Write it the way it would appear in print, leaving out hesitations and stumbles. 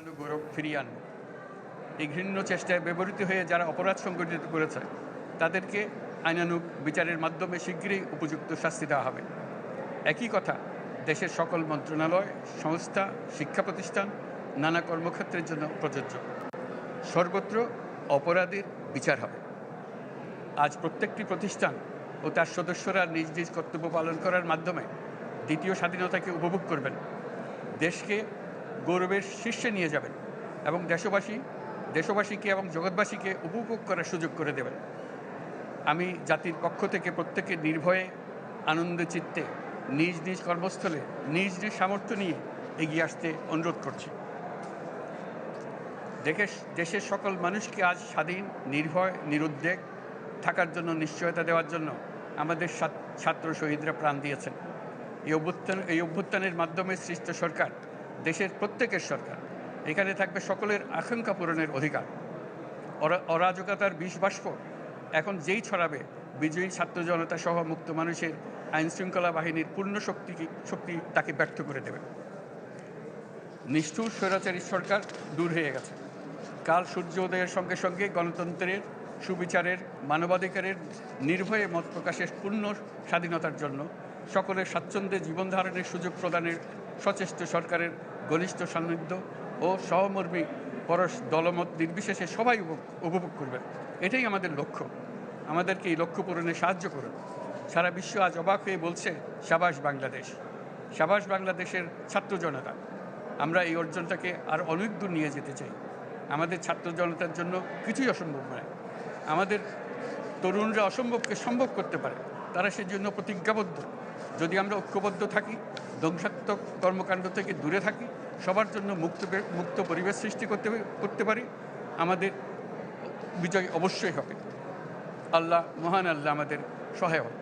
গৌরব ফিরিয়ে আনব। এই ঘৃণ্য চেষ্টায় ব্যবহৃত হয়ে যারা অপরাধ সংগঠিত করেছে তাদেরকে আইনানুগ বিচারের মাধ্যমে শীঘ্রই উপযুক্ত শাস্তি দেওয়া হবে। একই কথা দেশের সকল মন্ত্রণালয়, সংস্থা, শিক্ষা প্রতিষ্ঠান, নানা কর্মক্ষেত্রের জন্য প্রযোজ্য। সর্বত্র অপরাধীর বিচার হবে। আজ প্রত্যেকটি প্রতিষ্ঠান ও তার সদস্যরা নিজ নিজ কর্তব্য পালন করার মাধ্যমে দ্বিতীয় স্বাধীনতাকে উপভোগ করবেন, দেশকে গৌরবের শীর্ষে নিয়ে যাবেন এবং দেশবাসীকে এবং জগৎবাসীকে উপভোগ করার সুযোগ করে দেবেন। আমি জাতির পক্ষ থেকে প্রত্যেকে নির্ভয়ে আনন্দ চিত্তে নিজ নিজ কর্মস্থলে নিজ নিজ সামর্থ্য নিয়ে এগিয়ে আসতে অনুরোধ করছি। দেশের সকল মানুষকে আজ স্বাধীন, নির্ভয়, নিরুদ্বেগ থাকার জন্য নিশ্চয়তা দেওয়ার জন্য আমাদের ছাত্র শহীদরা প্রাণ দিয়েছেন। এই অভ্যুত্থানের মাধ্যমে সৃষ্ট সরকার দেশের প্রত্যেকের সরকার। এখানে থাকবে সকলের আকাঙ্ক্ষা পূরণের অধিকার। অরাজকতার বিষবাষ্প এখন যেই ছড়াবে, বিজয়ী ছাত্র জনতা সহ মুক্ত মানুষের আইনশৃঙ্খলা বাহিনীর পূর্ণ শক্তি তাকে ব্যর্থ করে দেবে। নিষ্ঠুর স্বৈরাচারী সরকার দূর হয়ে গেছে। কাল সূর্য উদয়ের সঙ্গে সঙ্গে গণতন্ত্রের, সুবিচারের, মানবাধিকারের, নির্ভয়ে মত প্রকাশের পূর্ণ স্বাধীনতার জন্য সকলের স্বাচ্ছন্দ্যে জীবন ধারণের সুযোগ প্রদানের সচেষ্ট সরকারের ঘনিষ্ঠ সান্নিধ্য ও সহমর্মী পরশ দলমত নির্বিশেষে সবাই উপভোগ করবেন। এটাই আমাদের লক্ষ্য। আমাদেরকে এই লক্ষ্য পূরণে সাহায্য করুন। সারা বিশ্ব আজ অবাক হয়ে বলছে, সাবাস বাংলাদেশ, সাবাস বাংলাদেশের ছাত্র জনতা। আমরা এই অর্জনটাকে আর অনেক দূর নিয়ে যেতে চাই। আমাদের ছাত্র জনতার জন্য কিছুই অসম্ভব নয়। আমাদের তরুণরা অসম্ভবকে সম্ভব করতে পারে, তারা সেজন্য প্রতিজ্ঞাবদ্ধ। যদি আমরা ঐক্যবদ্ধ থাকি, ধ্বংসাত্মক কর্মকাণ্ড থেকে দূরে থাকি, সবার জন্য মুক্ত পরিবেশ সৃষ্টি করতে পারি, আমাদের বিজয় অবশ্যই হবে। মহান আল্লাহ আমাদের সহায় হন।